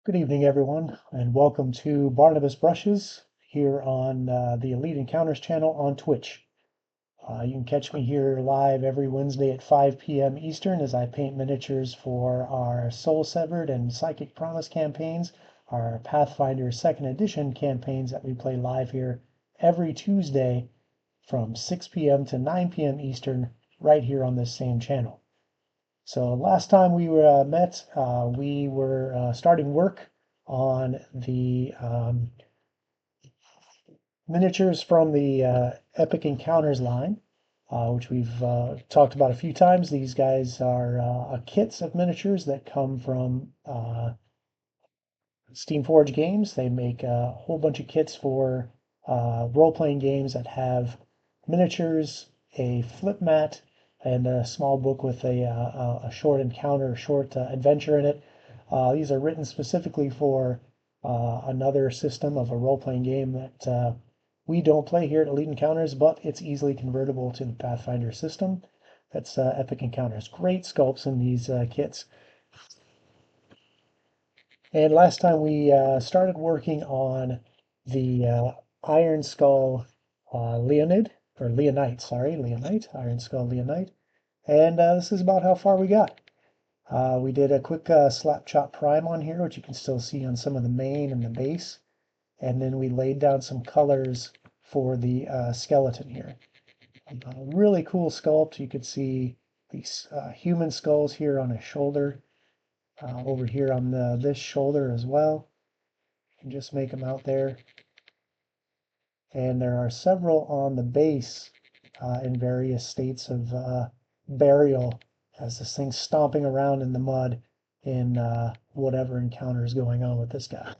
Good evening, everyone, and welcome to Barnabas Brushes here on the Elite Encounters channel on Twitch. You can catch me here live every Wednesday at 5 p.m. Eastern as I paint miniatures for our Soul Severed and Psychic Promise campaigns, our Pathfinder 2nd Edition campaigns that we play live here every Tuesday from 6 p.m. to 9 p.m. Eastern right here on this same channel. So last time we met, we were starting work on the miniatures from the Epic Encounters line, which we've talked about a few times. These guys are kits of miniatures that come from Steamforge Games. They make a whole bunch of kits for role-playing games that have miniatures, a flip mat, and a small book with a short encounter, short adventure in it. These are written specifically for another system of a role-playing game that we don't play here at Elite Encounters, but it's easily convertible to the Pathfinder system. That's Epic Encounters. Great sculpts in these kits. And last time we started working on the Iron Skull Leonid, or Leonite, sorry, Leonite, Iron Skull Leonite. And this is about how far we got. We did a quick slap chop prime on here, which you can still see on some of the main and the base. And then we laid down some colors for the skeleton here. Really cool sculpt. You could see these human skulls here on his shoulder. Over here on this shoulder as well. And just make them out there. And there are several on the base in various states of burial as this thing's stomping around in the mud in whatever encounter is going on with this guy.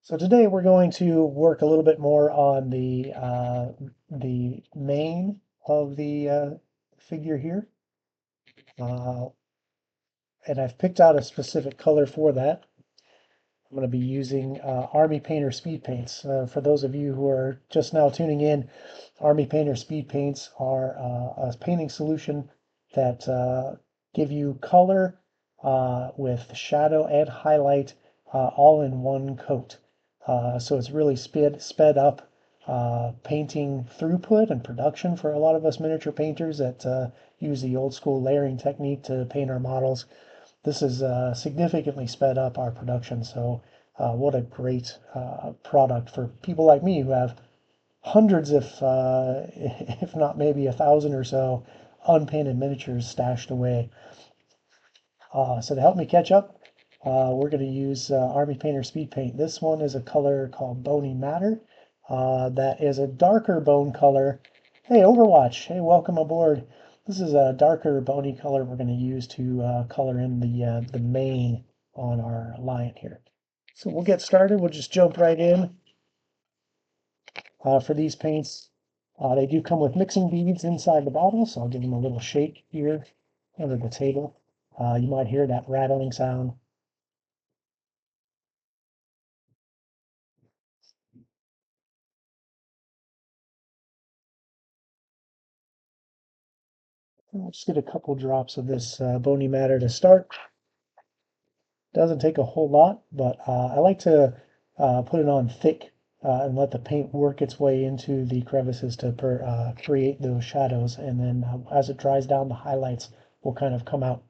So today we're going to work a little bit more on the mane of the figure here. And I've picked out a specific color for that. I'm going to be using Army Painter Speed Paints. For those of you who are just now tuning in, Army Painter Speed Paints are a painting solution that give you color with shadow and highlight all in one coat. So it's really sped up painting throughput and production for a lot of us miniature painters that use the old school layering technique to paint our models. This has significantly sped up our production, so what a great product for people like me who have hundreds, if not maybe 1,000 or so, unpainted miniatures stashed away. So to help me catch up, we're going to use Army Painter Speed Paint. This one is a color called Bony Matter. That is a darker bone color. Hey, Overwatch. Hey, welcome aboard. This is a darker bony color we're going to use to color in the mane on our lion here. So we'll get started. We'll just jump right in. For these paints, they do come with mixing beads inside the bottle, so I'll give them a little shake here under the table. You might hear that rattling sound. I'll just get a couple drops of this bony matter to start. Doesn't take a whole lot, but I like to put it on thick and let the paint work its way into the crevices to create those shadows. And then as it dries down, the highlights will kind of come out.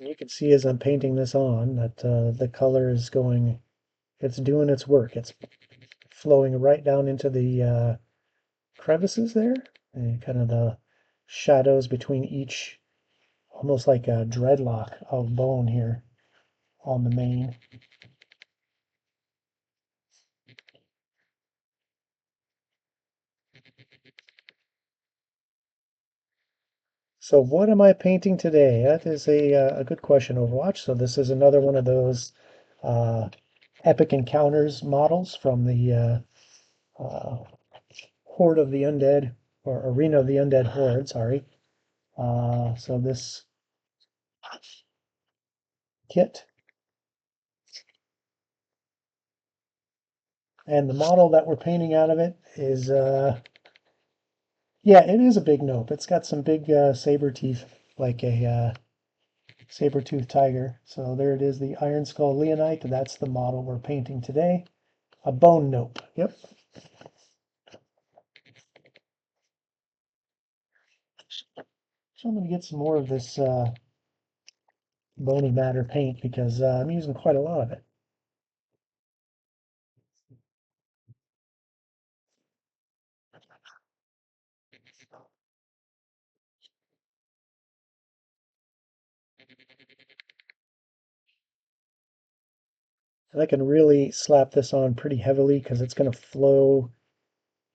You can see as I'm painting this on that the color is going, it's doing its work. It's flowing right down into the crevices there, and kind of the shadows between each, almost like a dreadlock of bone here on the mane. So what am I painting today? That is a good question, Overwatch. So this is another one of those Epic Encounters models from the Horde of the Undead, or Arena of the Undead Horde, sorry. So this kit, and the model that we're painting out of it is, yeah, it is a big nope. It's got some big saber teeth, like a saber-toothed tiger. So there it is, the Iron Skull Leonite. That's the model we're painting today. A bone nope. Yep. So I'm going to get some more of this bony matter paint because I'm using quite a lot of it. And I can really slap this on pretty heavily because it's going to flow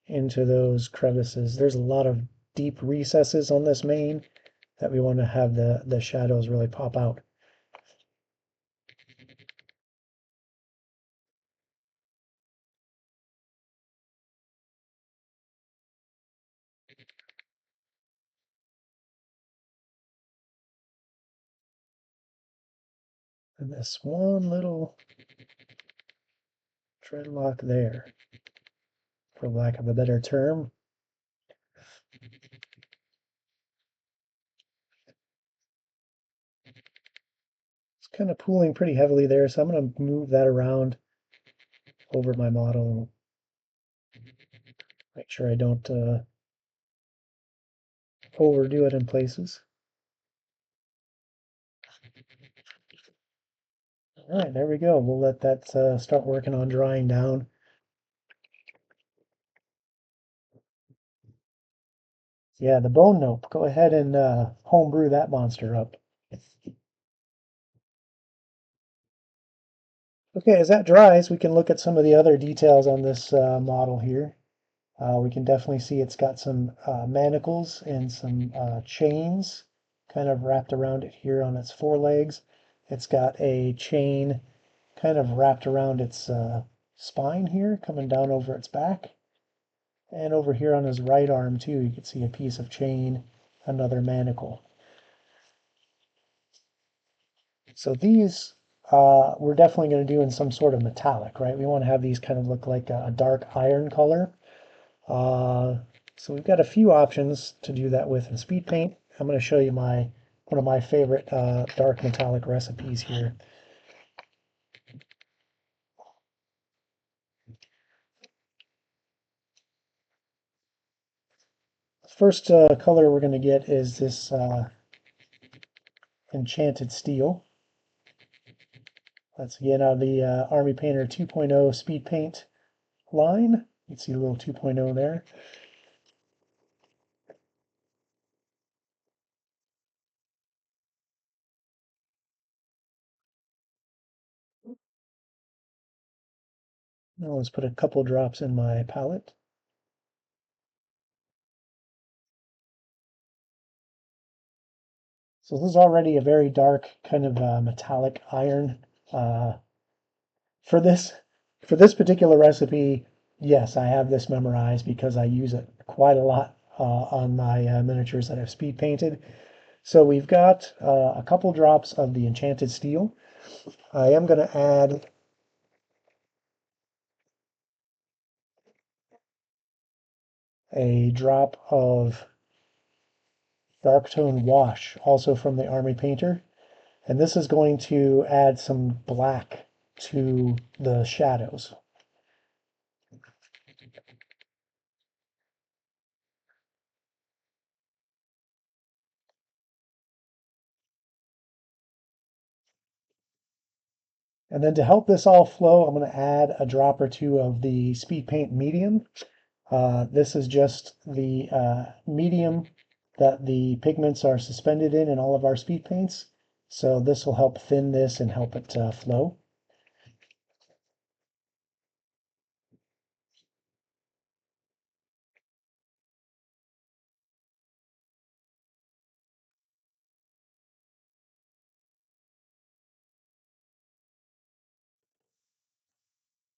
into those crevices. There's a lot of deep recesses on this mane that we want to have the shadows really pop out. And this one little dreadlock there, for lack of a better term. It's kind of pooling pretty heavily there, so I'm going to move that around over my model. Make sure I don't overdo it in places. All right, there we go. We'll let that start working on drying down. Yeah, the bone nope. Go ahead and homebrew that monster up. Okay, as that dries, we can look at some of the other details on this model here. We can definitely see it's got some manacles and some chains kind of wrapped around it here on its forelegs. It's got a chain kind of wrapped around its spine here, coming down over its back. And over here on his right arm too, you can see a piece of chain, another manacle. So these we're definitely going to do in some sort of metallic, right? We want to have these kind of look like a dark iron color. So we've got a few options to do that with in speed paint. I'm going to show you one of my favorite dark metallic recipes here. First color we're going to get is this enchanted steel. That's again out of the Army Painter 2.0 speed paint line. You can see a little 2.0 there. Now let's put a couple drops in my palette. So this is already a very dark kind of metallic iron. Uh, for this for this particular recipe, yes, I have this memorized because I use it quite a lot on my miniatures that I've speed painted. So we've got a couple drops of the enchanted steel. I am going to add a drop of dark tone wash, also from the Army Painter. And this is going to add some black to the shadows. And then to help this all flow, I'm going to add a drop or two of the Speed Paint Medium. This is just the medium that the pigments are suspended in all of our speed paints. So this will help thin this and help it flow.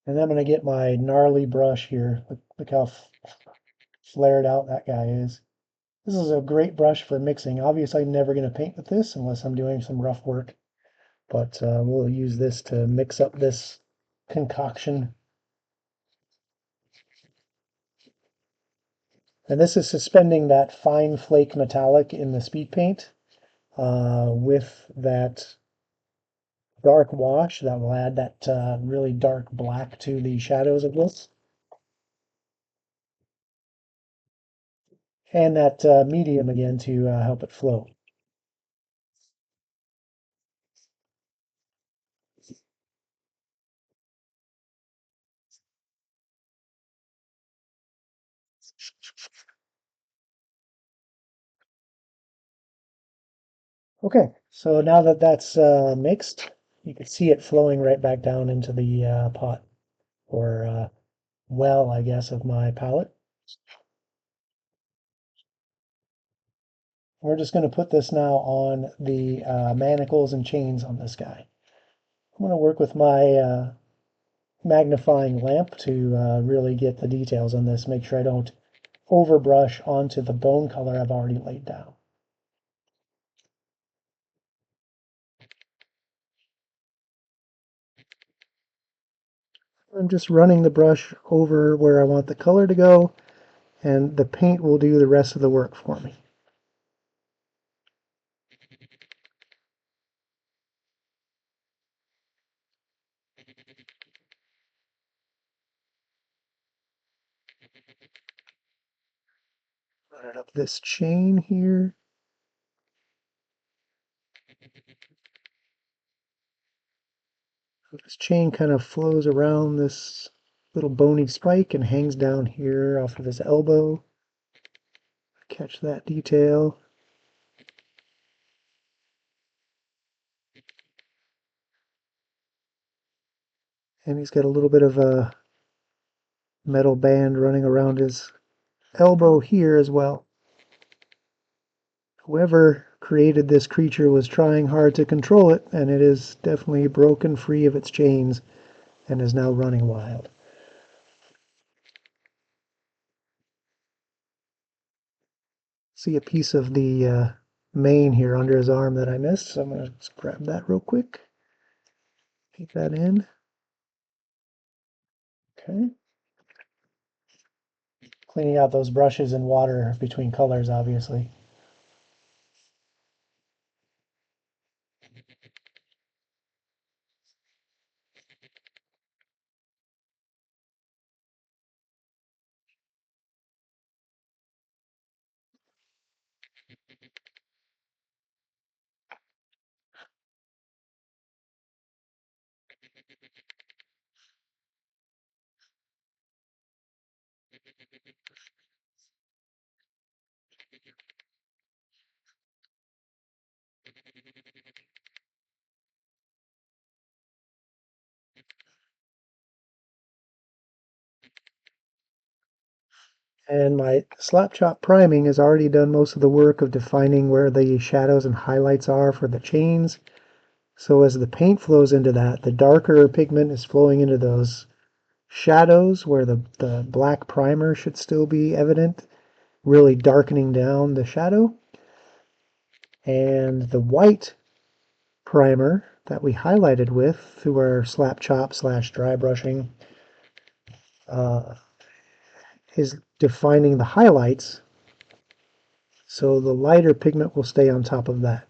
And then I'm going to get my gnarly brush here. Look how flared out that guy is. This is a great brush for mixing. Obviously, I'm never going to paint with this unless I'm doing some rough work, but we'll use this to mix up this concoction. And this is suspending that fine flake metallic in the speed paint with that dark wash that will add that really dark black to the shadows of this. And that medium again to help it flow. Okay, so now that that's mixed, you can see it flowing right back down into the pot or well, I guess, of my palette. We're just going to put this now on the manacles and chains on this guy. I'm going to work with my magnifying lamp to really get the details on this, make sure I don't overbrush onto the bone color I've already laid down. I'm just running the brush over where I want the color to go, and the paint will do the rest of the work for me. Run it up this chain here. This chain kind of flows around this little bony spike and hangs down here off of his elbow. Catch that detail. And he's got a little bit of a metal band running around his elbow here as well. Whoever created this creature was trying hard to control it, and it is definitely broken free of its chains and is now running wild. See a piece of the mane here under his arm that I missed, so I'm going to just grab that real quick. Take that in. Okay. Cleaning out those brushes and water between colors, obviously. And my slap chop priming has already done most of the work of defining where the shadows and highlights are for the chains. So as the paint flows into that, the darker pigment is flowing into those shadows where the black primer should still be evident, really darkening down the shadow. And the white primer that we highlighted with through our slap chop / dry brushing is defining the highlights, so the lighter pigment will stay on top of that.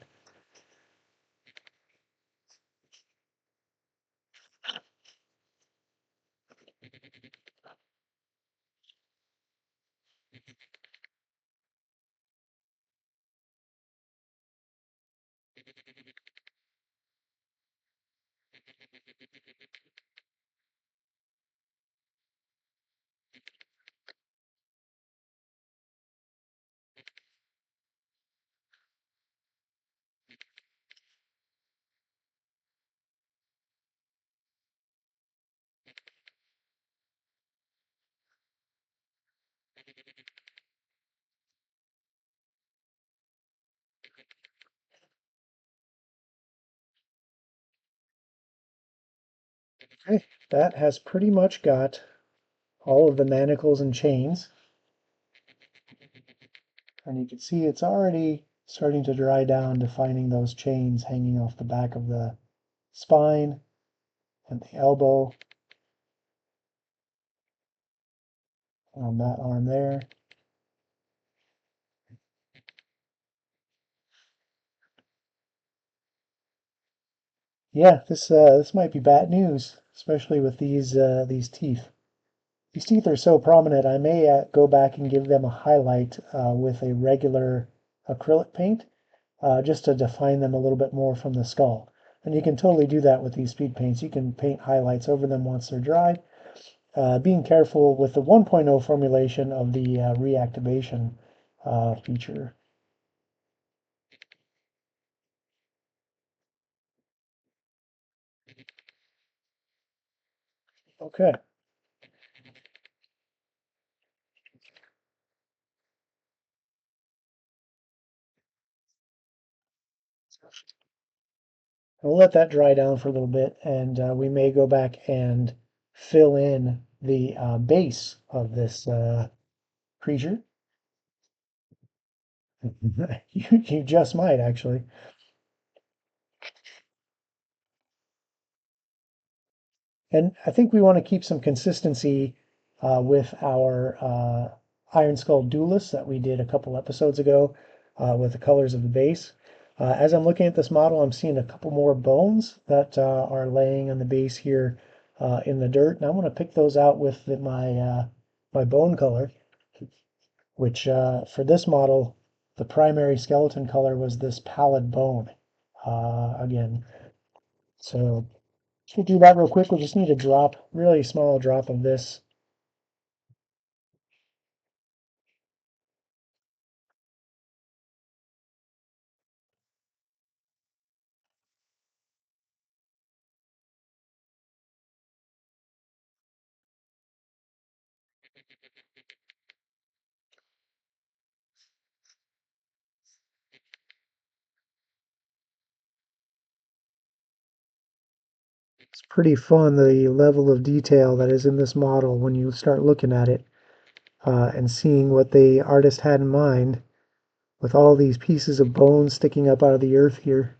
Okay, that has pretty much got all of the manacles and chains. And you can see it's already starting to dry down, defining those chains hanging off the back of the spine and the elbow on that arm there. Yeah, this might be bad news, especially with these teeth. These teeth are so prominent, I may go back and give them a highlight with a regular acrylic paint, just to define them a little bit more from the skull. And you can totally do that with these speed paints. You can paint highlights over them once they're dry, being careful with the 1.0 formulation of the reactivation feature. Okay, we'll let that dry down for a little bit, and we may go back and fill in the base of this creature. You just might, actually. And I think we want to keep some consistency with our Iron Skull Duelist that we did a couple episodes ago with the colors of the base. As I'm looking at this model, I'm seeing a couple more bones that are laying on the base here in the dirt. And I want to pick those out with my bone color, which for this model, the primary skeleton color was this pallid bone again. So we'll do that real quick. We'll just need a drop, really small drop of this. It's pretty fun, the level of detail that is in this model when you start looking at it and seeing what the artist had in mind with all these pieces of bone sticking up out of the earth here.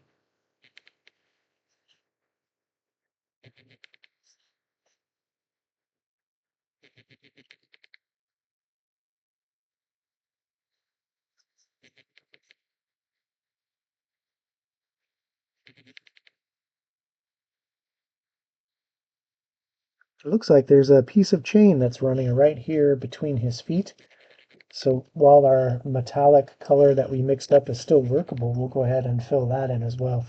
It looks like there's a piece of chain that's running right here between his feet. So while our metallic color that we mixed up is still workable, we'll go ahead and fill that in as well.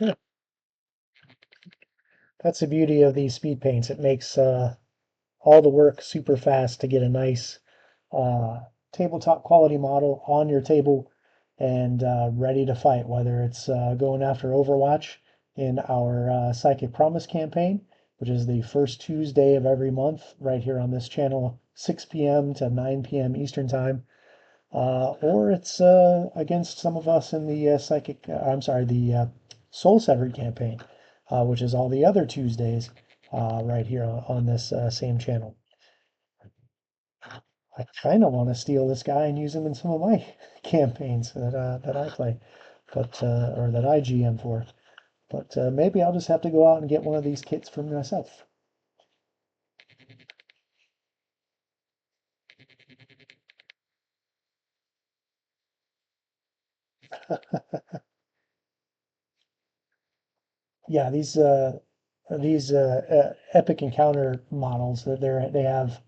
Yeah, that's the beauty of these speed paints. It makes all the work super fast to get a nice uh, tabletop quality model on your table and ready to fight, whether it's going after Overwatch in our Psychic Promise campaign, which is the first Tuesday of every month, right here on this channel, 6 p.m. to 9 p.m. Eastern Time, or it's against some of us in the the Soul Severed campaign, which is all the other Tuesdays right here on this same channel. I kind of want to steal this guy and use him in some of my campaigns that I play, but or that I GM for. But maybe I'll just have to go out and get one of these kits for myself. Yeah, these epic encounter models that they have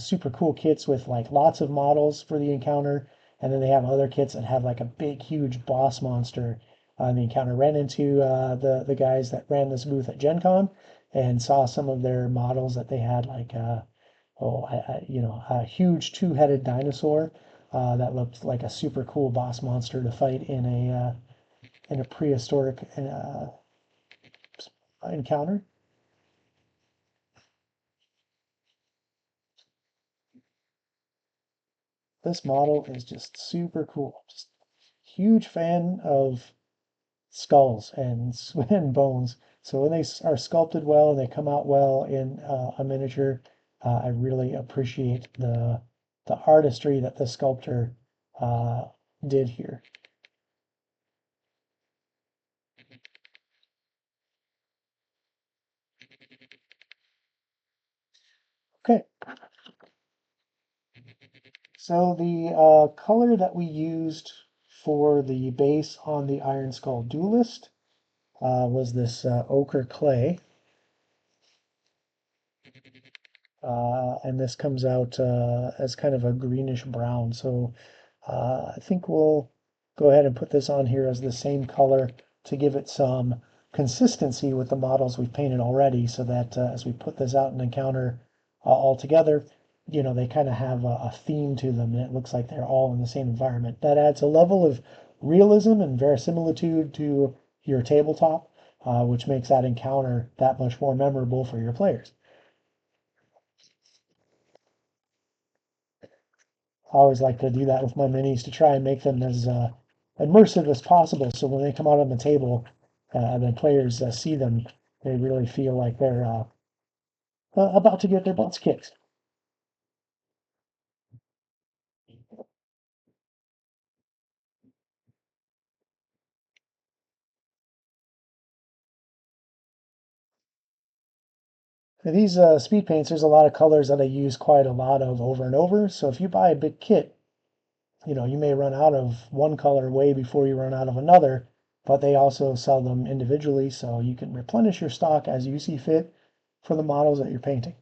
super cool kits with like lots of models for the encounter, and then they have other kits that have like a big, huge boss monster on the encounter. Ran into the guys that ran this booth at Gen Con and saw some of their models that they had like a huge two-headed dinosaur that looked like a super cool boss monster to fight in a prehistoric encounter. This model is just super cool. Just huge fan of skulls and and bones. So when they are sculpted well and they come out well in a miniature, I really appreciate the artistry that the sculptor uh, did here. Okay, so the color that we used for the base on the Iron Skull Duelist was this ochre clay. And this comes out as kind of a greenish brown. So I think we'll go ahead and put this on here as the same color to give it some consistency with the models we've painted already, so that as we put this out and encounter all together, you know, they kind of have a theme to them, and it looks like they're all in the same environment. That adds a level of realism and verisimilitude to your tabletop, which makes that encounter that much more memorable for your players. I always like to do that with my minis to try and make them as immersive as possible. So when they come out on the table and the players see them, they really feel like they're about to get their butts kicked. And these speed paints, there's a lot of colors that I use quite a lot of over and over. So if you buy a big kit, you know, you may run out of one color way before you run out of another, but they also sell them individually. So you can replenish your stock as you see fit for the models that you're painting.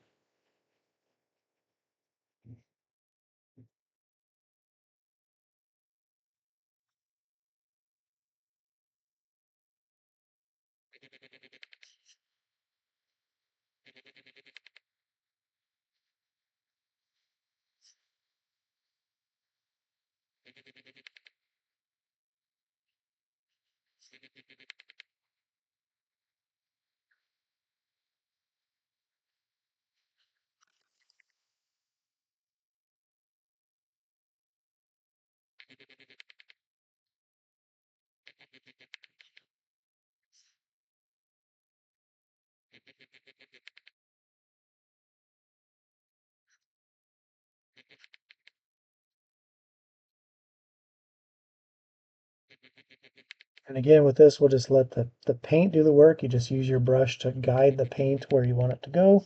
And again, with this, we'll just let the paint do the work. You just use your brush to guide the paint where you want it to go,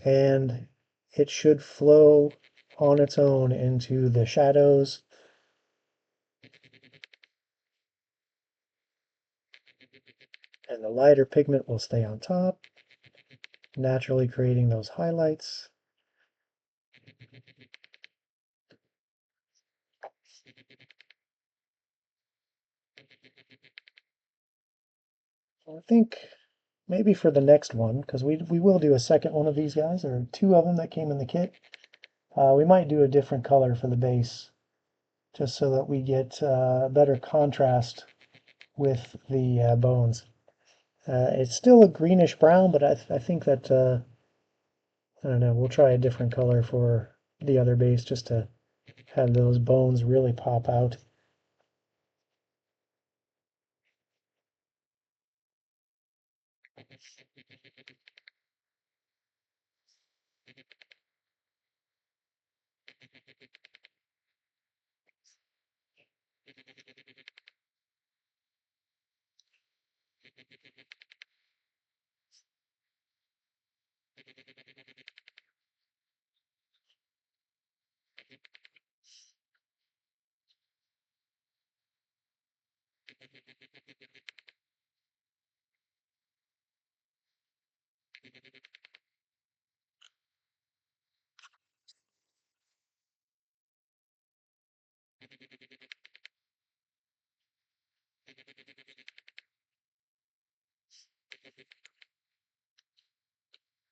and it should flow on its own into the shadows. And the lighter pigment will stay on top, naturally creating those highlights. So I think maybe for the next one, because we will do a second one of these guys, there are two of them that came in the kit. We might do a different color for the base, just so that we get better contrast with the bones. It's still a greenish brown, but I think that, I don't know, we'll try a different color for the other base just to have those bones really pop out.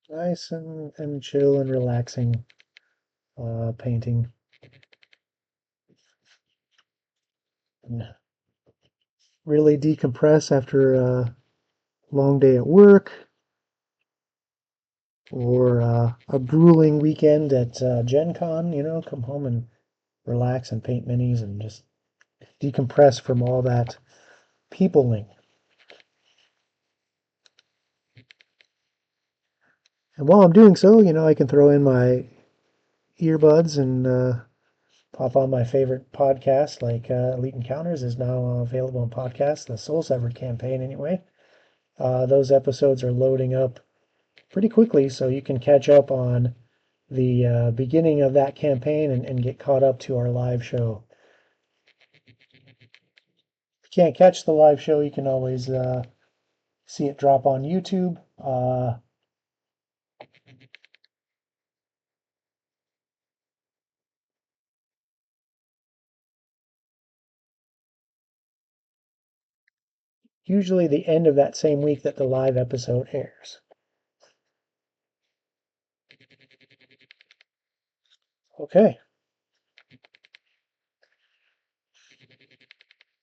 Nice and chill and relaxing painting. and really decompress after a long day at work or a grueling weekend at Gen Con, come home and relax and paint minis and just decompress from all that peopling. And while I'm doing so, I can throw in my earbuds and pop on my favorite podcast, like Elite Encounters is now available on podcast, the Soul Severed campaign anyway. Those episodes are loading up pretty quickly, so you can catch up on the beginning of that campaign and get caught up to our live show. If you can't catch the live show, you can always see it drop on YouTube. Usually the end of that same week that the live episode airs. Okay,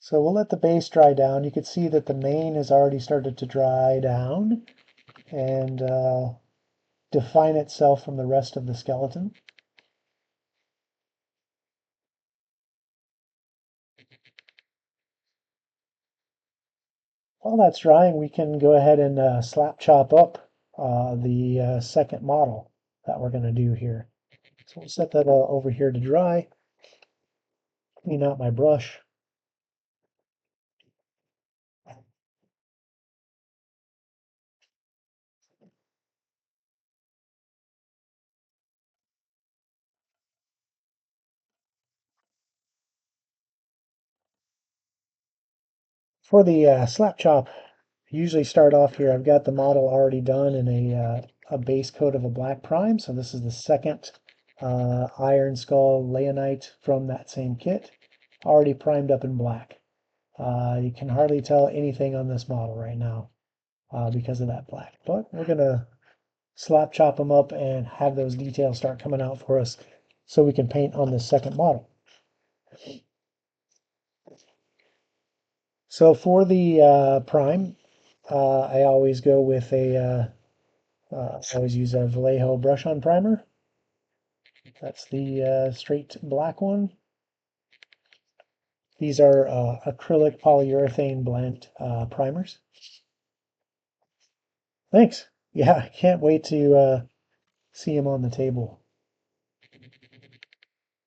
so we'll let the base dry down. You can see that the mane has already started to dry down and define itself from the rest of the skeleton. While that's drying, we can go ahead and slap chop up the second model that we're going to do here. So we'll set that over here to dry. Clean out my brush. For the slap chop, usually start off here. I've got the model already done in a base coat of a black prime. So this is the second Iron Skull Leonite from that same kit, already primed up in black. You can hardly tell anything on this model right now because of that black. But we're going to slap chop them up and have those details start coming out for us so we can paint on this second model. So for the prime, I always go with I always use a Vallejo brush-on primer. That's the straight black one. These are acrylic polyurethane blend primers. Thanks. Yeah, I can't wait to see him on the table.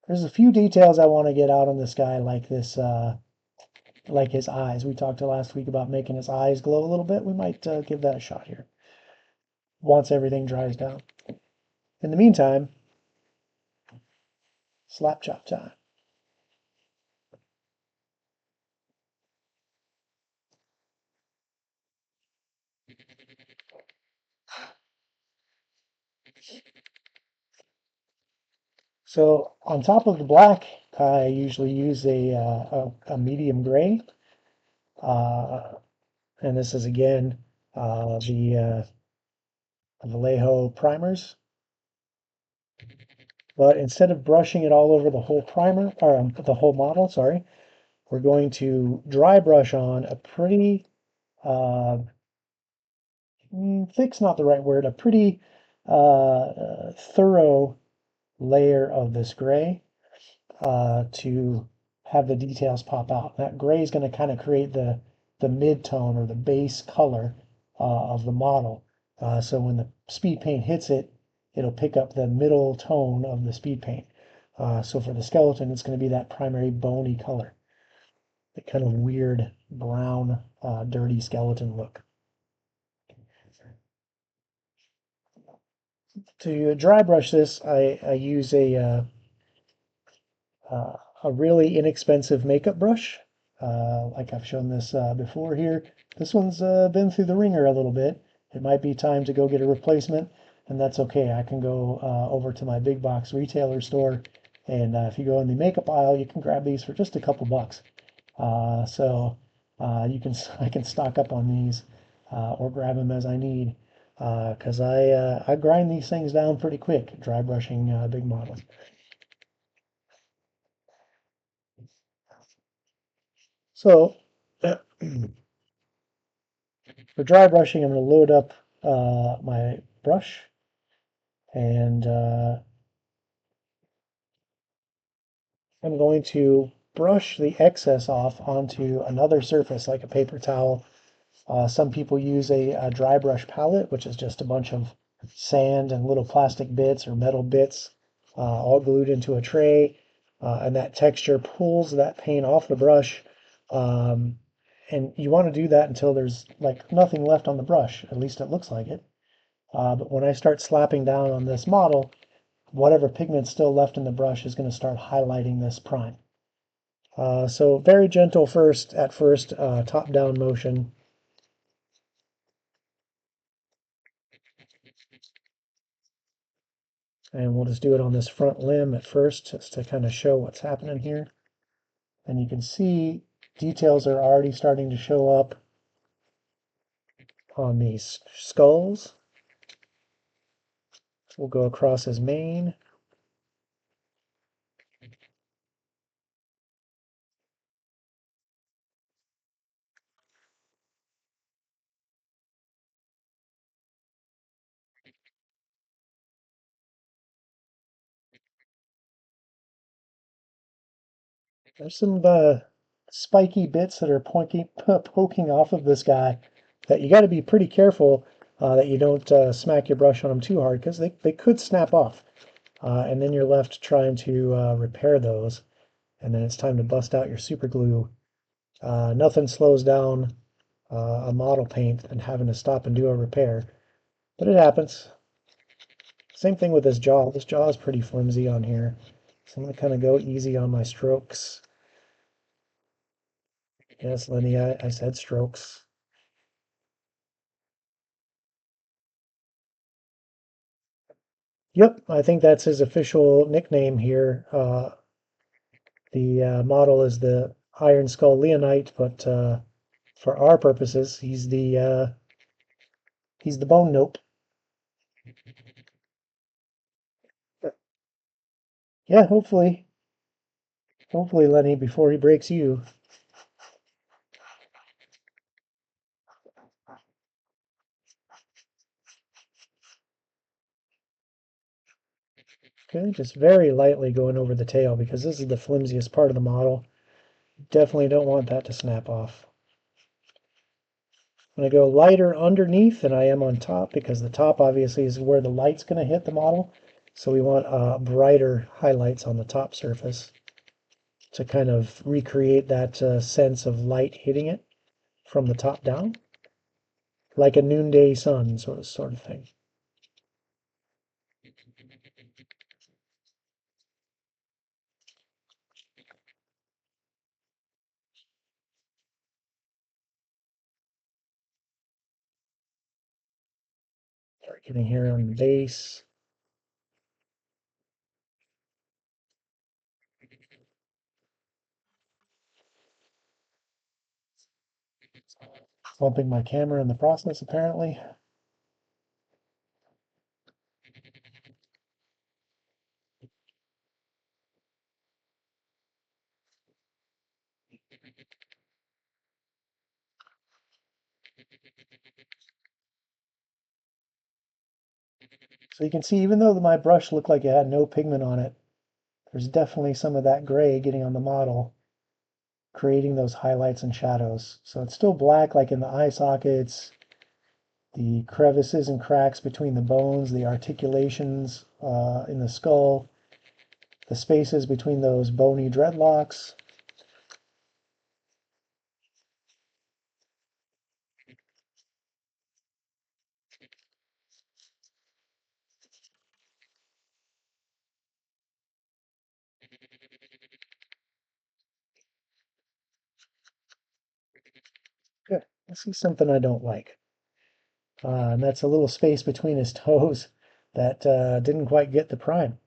There's a few details I want to get out on this guy, like this, like his eyes. We talked last week about making his eyes glow a little bit. We might give that a shot here once everything dries down. In the meantime, slap chop time. So on top of the black, I usually use a medium gray. And this is again the Vallejo primers. But instead of brushing it all over the whole primer, or the whole model, sorry, we're going to dry brush on a pretty, thick's not the right word, a pretty thorough layer of this gray to have the details pop out. That gray is going to kind of create the mid-tone or the base color of the model. So when the speed paint hits it, it'll pick up the middle tone of the speed paint. So for the skeleton, it's going to be that primary bony color, the kind of weird brown, dirty skeleton look. To dry brush this, I use a really inexpensive makeup brush. Like I've shown this before here. This one's been through the ringer a little bit. It might be time to go get a replacement, and that's okay. I can go over to my big box retailer store, and if you go in the makeup aisle, you can grab these for just a couple bucks. So I can stock up on these or grab them as I need because I grind these things down pretty quick, dry brushing big models. So for dry brushing, I'm going to load up my brush and I'm going to brush the excess off onto another surface like a paper towel. Some people use a dry brush palette, which is just a bunch of sand and little plastic bits or metal bits all glued into a tray. And that texture pulls that paint off the brush. Um, and you want to do that until there's like nothing left on the brush. At least it looks like it. But when I start slapping down on this model, whatever pigment's still left in the brush is going to start highlighting this prime. So very gentle at first, top-down motion. And we'll just do it on this front limb at first, just to kind of show what's happening here. And you can see details are already starting to show up on these skulls. We'll go across his mane. There's some spiky bits that are poking off of this guy that you got to be pretty careful that you don't smack your brush on them too hard because they could snap off. And then you're left trying to repair those. And then it's time to bust out your super glue. Nothing slows down a model paint than having to stop and do a repair. But it happens. Same thing with this jaw. This jaw is pretty flimsy on here. So I'm going to kind of go easy on my strokes. Yes, Lenny, I said strokes. Yep, I think that's his official nickname here. The model is the Iron Skull Leonite, but for our purposes, he's the Bone Nope. Yeah, hopefully, Lenny, before he breaks you. Okay, just very lightly going over the tail because this is the flimsiest part of the model. Definitely don't want that to snap off. I'm going to go lighter underneath than I am on top because the top obviously is where the light's going to hit the model. So we want brighter highlights on the top surface to kind of recreate that sense of light hitting it from the top down, like a noonday sun sort of thing. Start getting here on the base. Bumping my camera in the process, apparently. So you can see, even though my brush looked like it had no pigment on it, there's definitely some of that gray getting on the model, creating those highlights and shadows. So it's still black, like in the eye sockets, the crevices and cracks between the bones, the articulations in the skull, the spaces between those bony dreadlocks. Good. I see something I don't like. And that's a little space between his toes that didn't quite get the prime.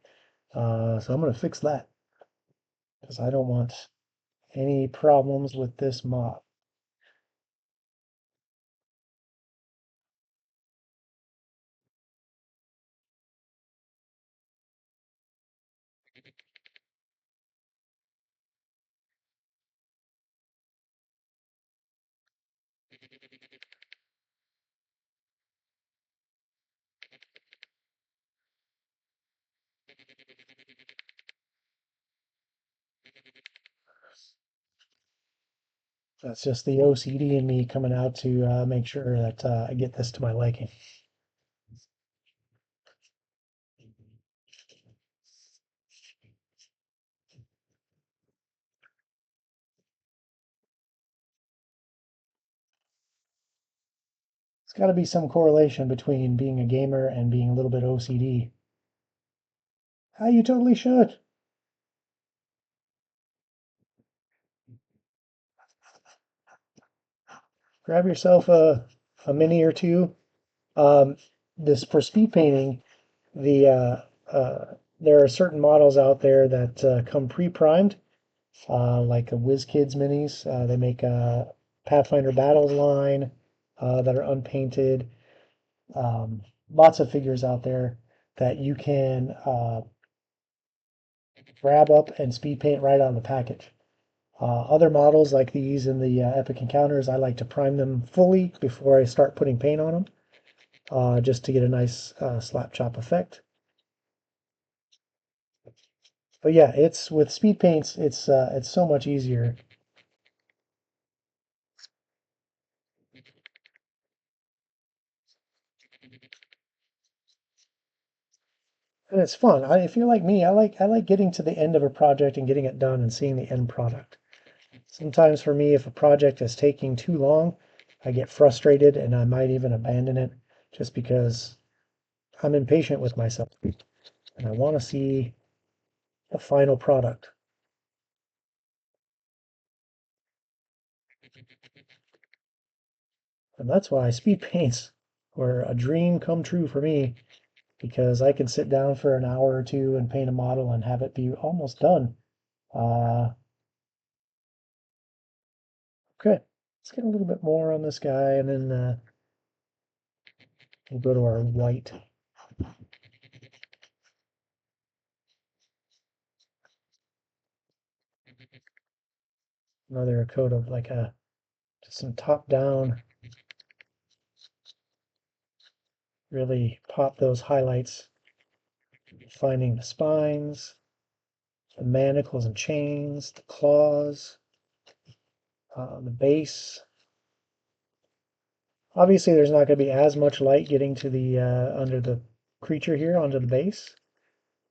So I'm going to fix that because I don't want any problems with this mod. That's just the OCD in me coming out to make sure that I get this to my liking. There's got to be some correlation between being a gamer and being a little bit OCD. You totally should. Grab yourself a mini or two. Um, this for speed painting, the there are certain models out there that come pre-primed, like the WizKids minis. They make a Pathfinder Battles line that are unpainted. Lots of figures out there that you can grab up and speed paint right on the package. Other models like these in the Epic Encounters, I like to prime them fully before I start putting paint on them, just to get a nice slap chop effect. But yeah, it's with speed paints, it's so much easier, and it's fun. If you're like me, I like getting to the end of a project and getting it done and seeing the end product. Sometimes for me, if a project is taking too long, I get frustrated and I might even abandon it just because I'm impatient with myself and I want to see the final product. And that's why speed paints were a dream come true for me because I can sit down for an hour or two and paint a model and have it be almost done. Uh, okay, let's get a little bit more on this guy and then we'll go to our white. Another coat of like just some top down, really pop those highlights, finding the spines, the manacles and chains, the claws, the base. Obviously, there's not going to be as much light getting to the under the creature here, onto the base,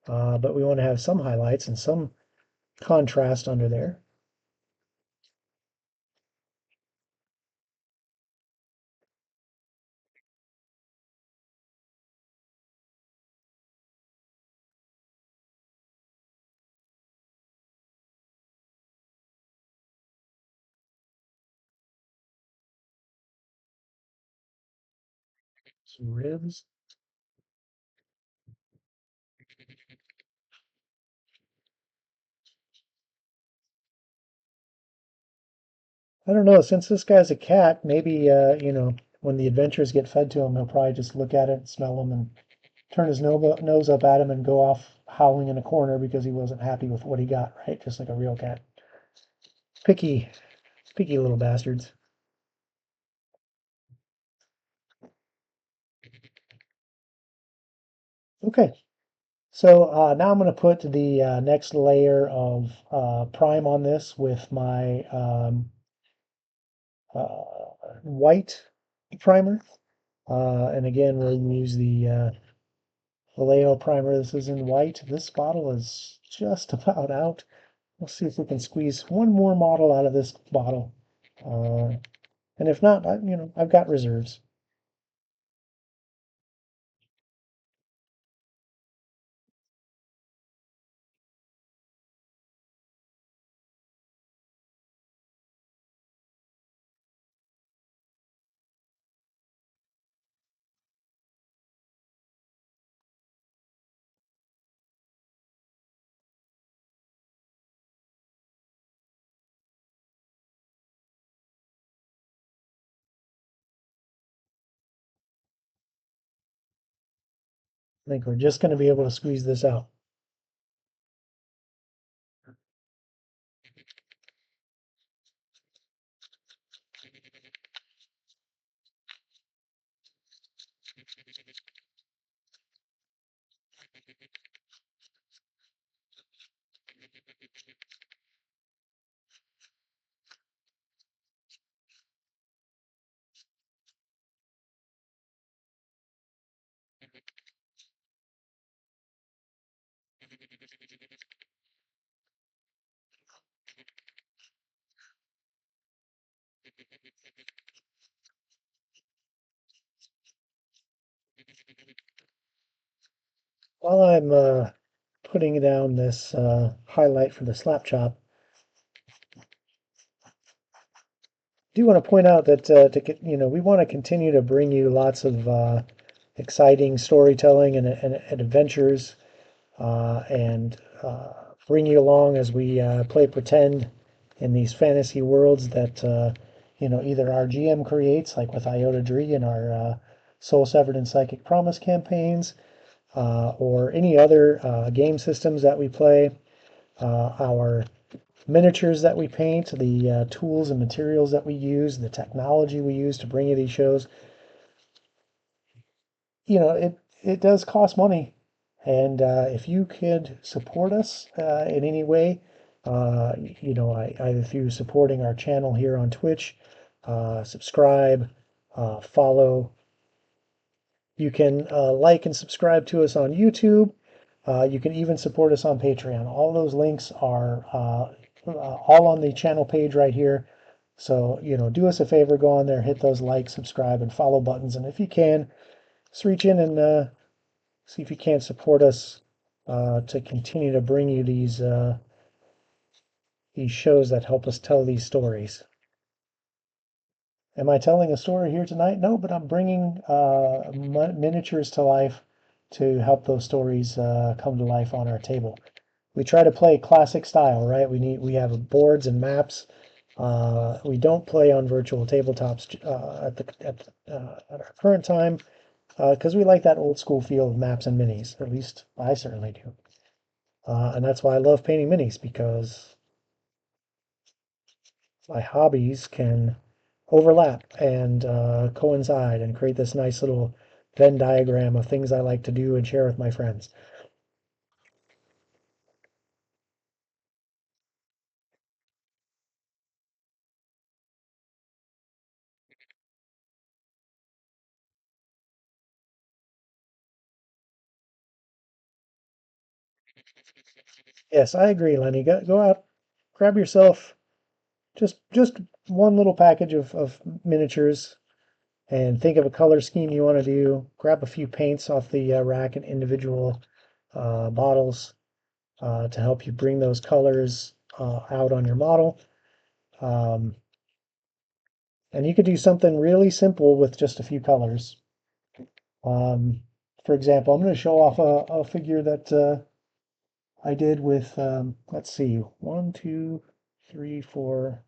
but we want to have some highlights and some contrast under there. Some ribs. I don't know, since this guy's a cat, maybe, when the adventures get fed to him, he'll probably just look at it, smell them, and turn his nose up at him and go off howling in a corner because he wasn't happy with what he got, right? Just like a real cat. Picky, picky little bastards. Okay, so now I'm going to put the next layer of prime on this with my white primer. And again, we'll use the Vallejo primer. This is in white. This bottle is just about out. We'll see if we can squeeze one more model out of this bottle. And if not, I've got reserves. I think we're just going to be able to squeeze this out. While I'm putting down this highlight for the slap chop, I do want to point out that we want to continue to bring you lots of exciting storytelling and adventures, and bring you along as we play pretend in these fantasy worlds that either our GM creates, like with Iota Dree and our Soul Severed and Psychic Promise campaigns, or any other game systems that we play, our miniatures that we paint, the tools and materials that we use, the technology we use to bring you these shows. It does cost money, and if you could support us in any way, either through supporting our channel here on Twitch, subscribe, follow. You can like and subscribe to us on YouTube. You can even support us on Patreon. All those links are all on the channel page right here. So, do us a favor, go on there, hit those like, subscribe, and follow buttons. And if you can, just reach in and see if you can't support us to continue to bring you these shows that help us tell these stories. Am I telling a story here tonight? No, but I'm bringing miniatures to life to help those stories come to life on our table. We try to play classic style, right? We have boards and maps. We don't play on virtual tabletops at our current time because we like that old school feel of maps and minis. At least I certainly do. And that's why I love painting minis, because my hobbies can overlap and coincide and create this nice little Venn diagram of things I like to do and share with my friends. Yes, I agree, Lenny. Go out, grab yourself just one little package of miniatures, and think of a color scheme you want to do. Grab a few paints off the rack and individual bottles to help you bring those colors out on your model. Um, and you could do something really simple with just a few colors. Um, for example, I'm going to show off a figure that I did with, let's see, one, two, three, four,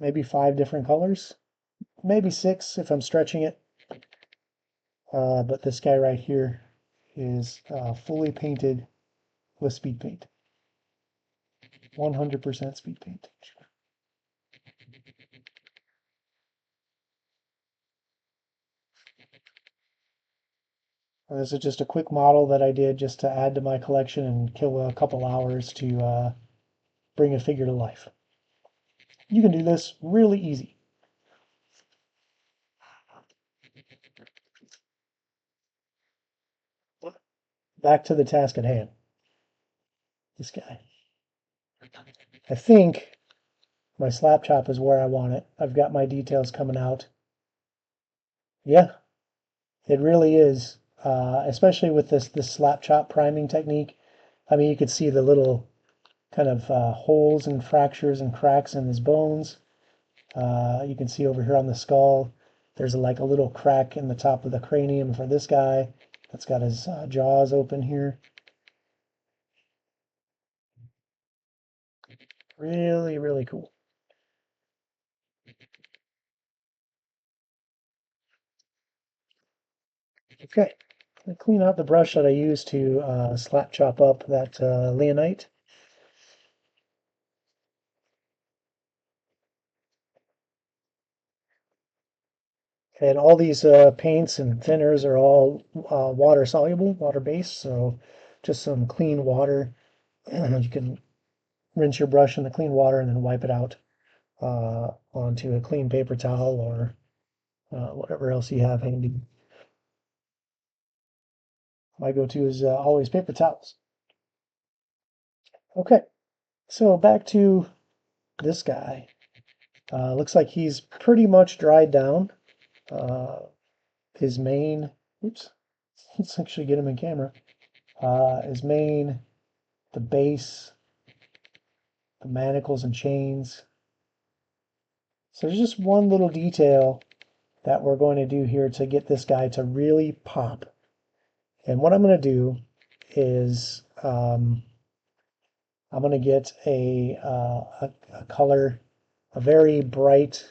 maybe five different colors, maybe six if I'm stretching it. But this guy right here is fully painted with speed paint, 100% speed paint. This is just a quick model that I did just to add to my collection and kill a couple hours to bring a figure to life. You can do this really easy. Back to the task at hand. This guy. I think my slap chop is where I want it. I've got my details coming out. Yeah, it really is. Especially with this slap chop priming technique. I mean, you could see the little kind of holes and fractures and cracks in his bones. You can see over here on the skull, there's like a little crack in the top of the cranium for this guy that's got his jaws open here. Really, really cool. Okay, I'm gonna clean out the brush that I used to slap chop up that leonite. And all these paints and thinners are all water soluble, water based. So just some clean water. You can rinse your brush in the clean water and then wipe it out onto a clean paper towel or whatever else you have handy. My go-to is always paper towels. Okay, so back to this guy. Looks like he's pretty much dried down. Uh, his mane, oops, let's actually get him in camera. His mane, the base, the manacles and chains. So there's just one little detail that we're going to do here to get this guy to really pop. And what I'm going to do is I'm going to get a color, a very bright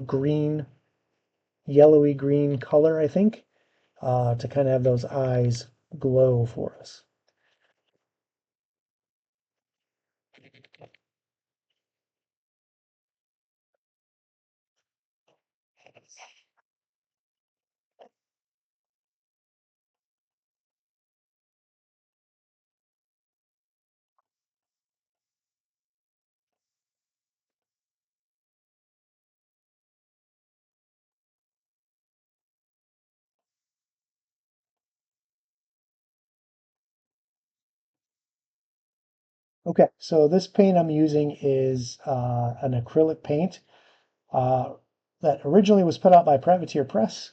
green, yellowy green color, I think, to kind of have those eyes glow for us. Okay, so this paint I'm using is an acrylic paint uh, that originally was put out by Privateer Press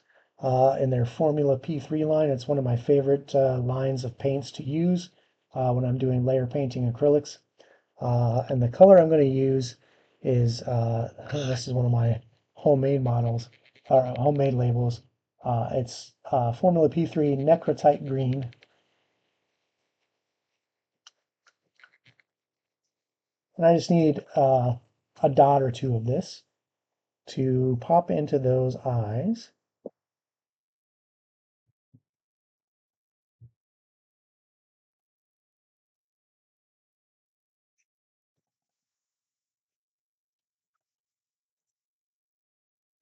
in their Formula P3 line. It's one of my favorite lines of paints to use when I'm doing layer painting acrylics. And the color I'm going to use is, this is one of my homemade models, or homemade labels. It's Formula P3 Necrotite Green. And I just need a dot or two of this to pop into those eyes.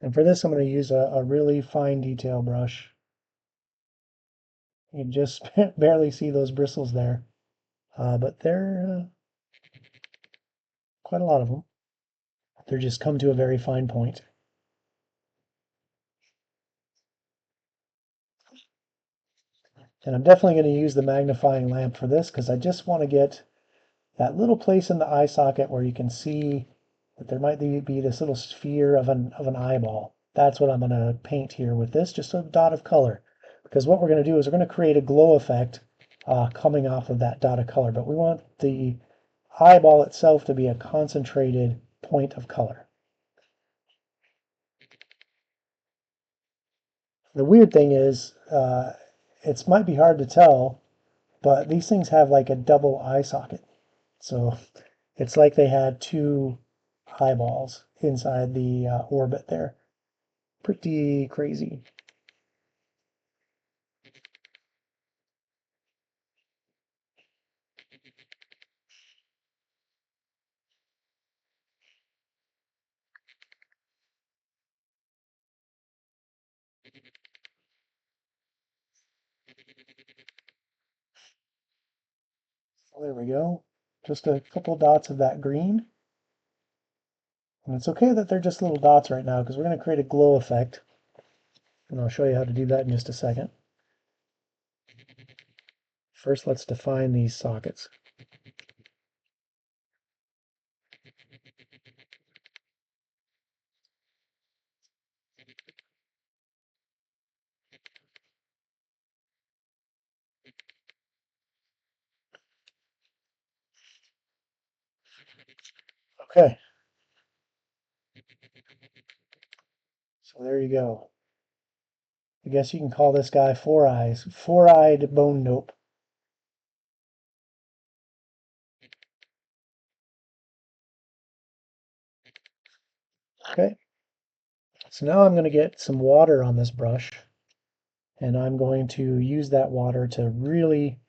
And for this, I'm going to use a really fine detail brush. You can just barely see those bristles there, but they're quite a lot of them. They're just come to a very fine point. And I'm definitely going to use the magnifying lamp for this because I just want to get that little place in the eye socket where you can see that there might be this little sphere of an eyeball. That's what I'm going to paint here with this, just a dot of color. Because what we're going to do is we're going to create a glow effect coming off of that dot of color. But we want the eyeball itself to be a concentrated point of color. The weird thing is, it might be hard to tell, but these things have like a double eye socket. So it's like they had two eyeballs inside the orbit there. Pretty crazy. So there we go. Just a couple dots of that green. And it's okay that they're just little dots right now because we're going to create a glow effect. And I'll show you how to do that in just a second. First, let's define these sockets. Okay, so there you go. I guess you can call this guy Four Eyes, Four-Eyed Bone Nope. Okay, so now I'm going to get some water on this brush, and I'm going to use that water to really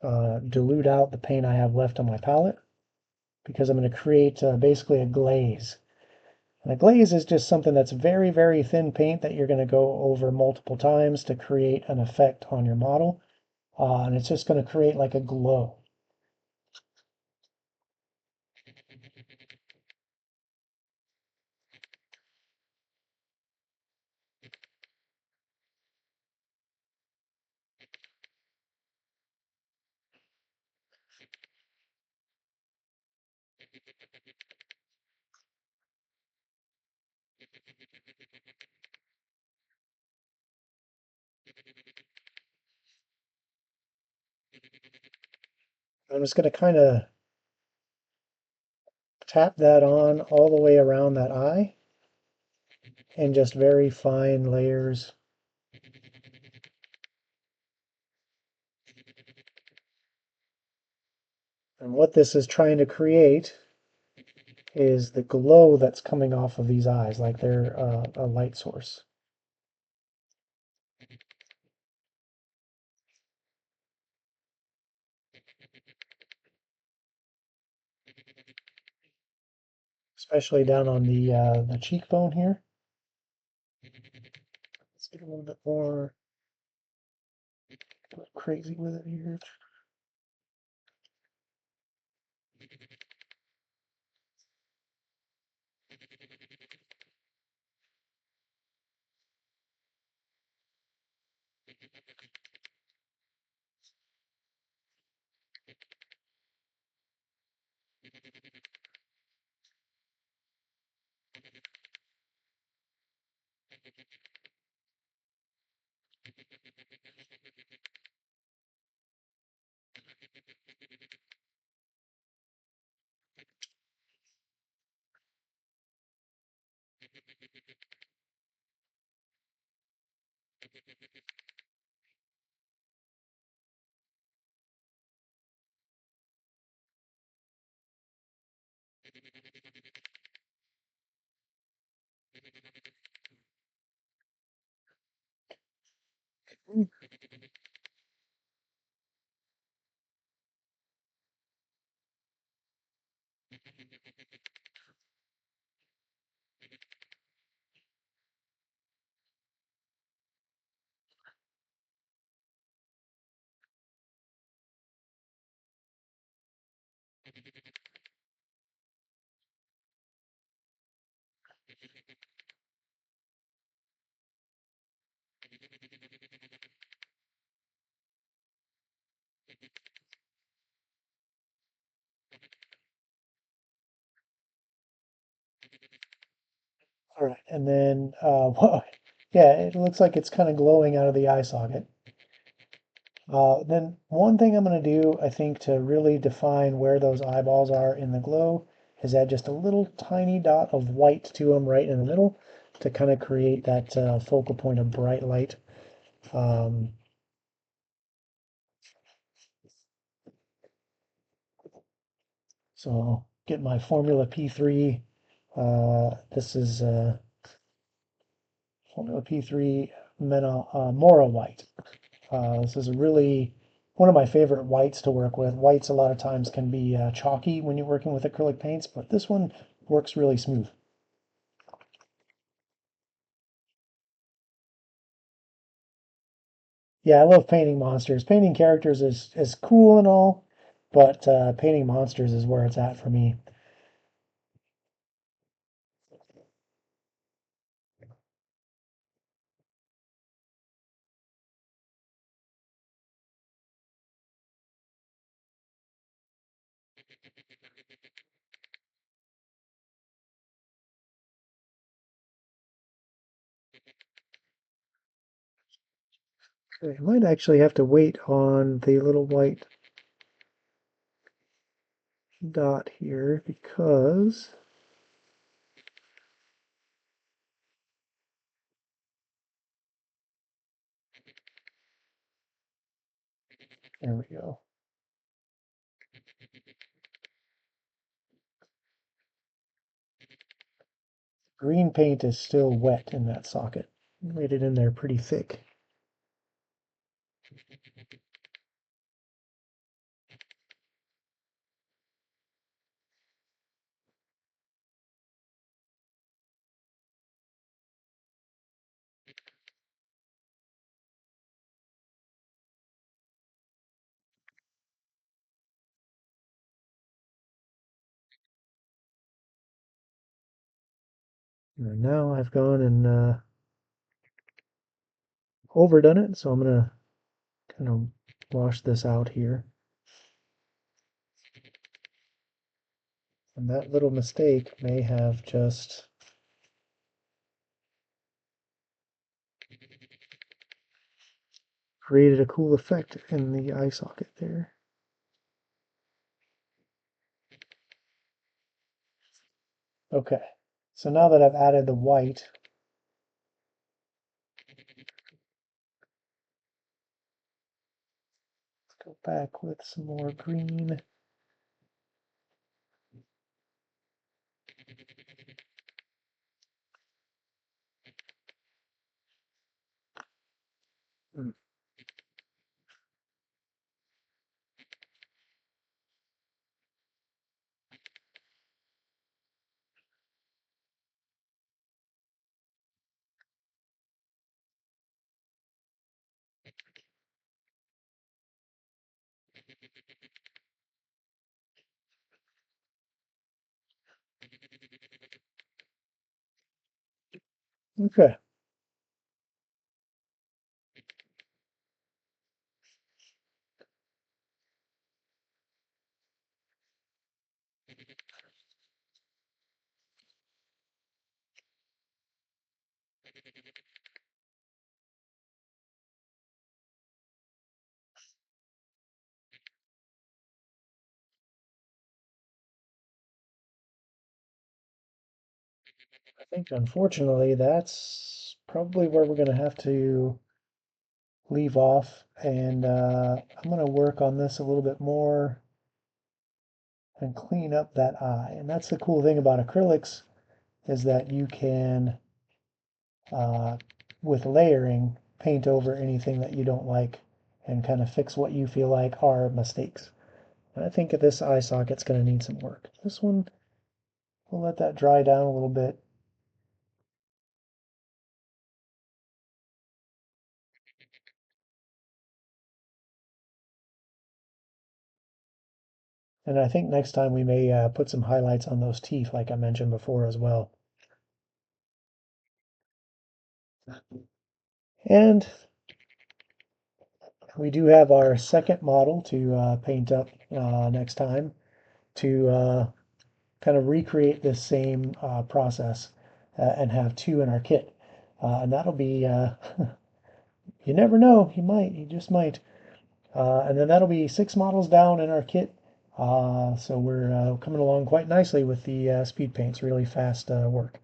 dilute out the paint I have left on my palette, because I'm going to create basically a glaze. And a glaze is just something that's very, very thin paint that you're going to go over multiple times to create an effect on your model. And it's just going to create like a glow. I'm just going to kind of tap that on all the way around that eye in just very fine layers. And what this is trying to create is the glow that's coming off of these eyes, like they're a light source. Especially down on the cheekbone here. Let's get a little bit more crazy with it here. All right, and then, well, yeah, it looks like it's kind of glowing out of the eye socket. Then one thing I'm going to do, I think, to really define where those eyeballs are in the glow is add just a little tiny dot of white to them right in the middle to kind of create that focal point of bright light. Um, so get my Formula P3. This is Formula P3 Mora White. This is a really one of my favorite whites to work with. Whites a lot of times can be chalky when you're working with acrylic paints, but this one works really smooth. Yeah, I love painting monsters. Painting characters is cool and all, but painting monsters is where it's at for me. I might actually have to wait on the little white dot here because there we go. Green paint is still wet in that socket. Laid it in there pretty thick. And now I've gone and overdone it, so I'm gonna kind of wash this out here. And that little mistake may have just created a cool effect in the eye socket there. Okay, so now that I've added the white, let's go back with some more green. Hmm. Okay, I think unfortunately that's probably where we're going to have to leave off, and I'm going to work on this a little bit more and clean up that eye. And that's the cool thing about acrylics is that you can, uh, with layering, paint over anything that you don't like and kind of fix what you feel like are mistakes. And I think this eye socket's going to need some work. This one, we'll let that dry down a little bit. And I think next time we may put some highlights on those teeth, like I mentioned before as well. And we do have our second model to paint up next time to kind of recreate this same process and have two in our kit. And that'll be, you never know, you just might. And then that'll be 6 models down in our kit. So we're coming along quite nicely with the speed paints, really fast work.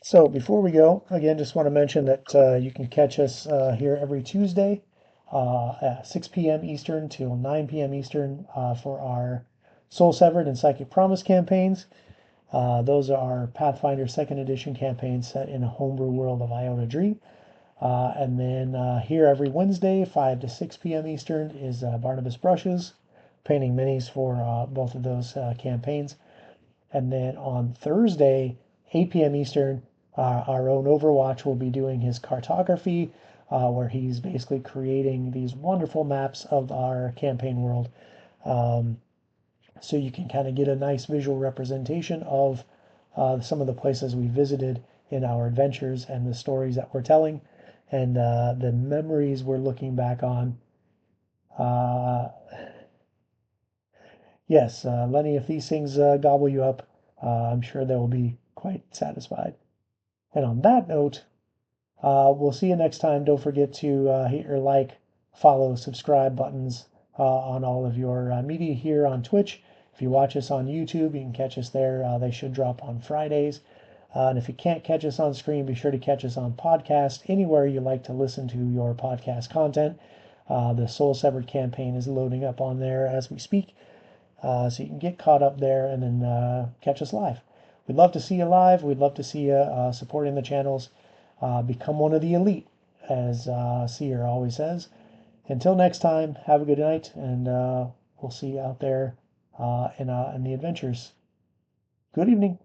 So before we go, again, just want to mention that you can catch us here every Tuesday at 6 p.m. Eastern till 9 p.m. Eastern for our Soul Severed and Psychic Promise campaigns. Those are Pathfinder 2nd Edition campaigns set in a homebrew world of Iota Dream. And then here every Wednesday, 5 to 6 p.m. Eastern, is Barnabas Brushes, painting minis for both of those campaigns. And then on Thursday, 8 p.m. Eastern, our own Overwatch will be doing his cartography, where he's basically creating these wonderful maps of our campaign world. Um, so you can kind of get a nice visual representation of some of the places we visited in our adventures and the stories that we're telling and the memories we're looking back on. Uh, yes, Lenny, if these things gobble you up, I'm sure they will be quite satisfied. And on that note, we'll see you next time. Don't forget to hit your like, follow, subscribe buttons on all of your media here on Twitch. If you watch us on YouTube, you can catch us there. They should drop on Fridays. And if you can't catch us on screen, be sure to catch us on podcast, anywhere you like to listen to your podcast content. The Soul Severed campaign is loading up on there as we speak. So you can get caught up there and then catch us live. We'd love to see you live. We'd love to see you supporting the channels. Become one of the elite, as Seer always says. Until next time, have a good night, and we'll see you out there in the adventures. Good evening.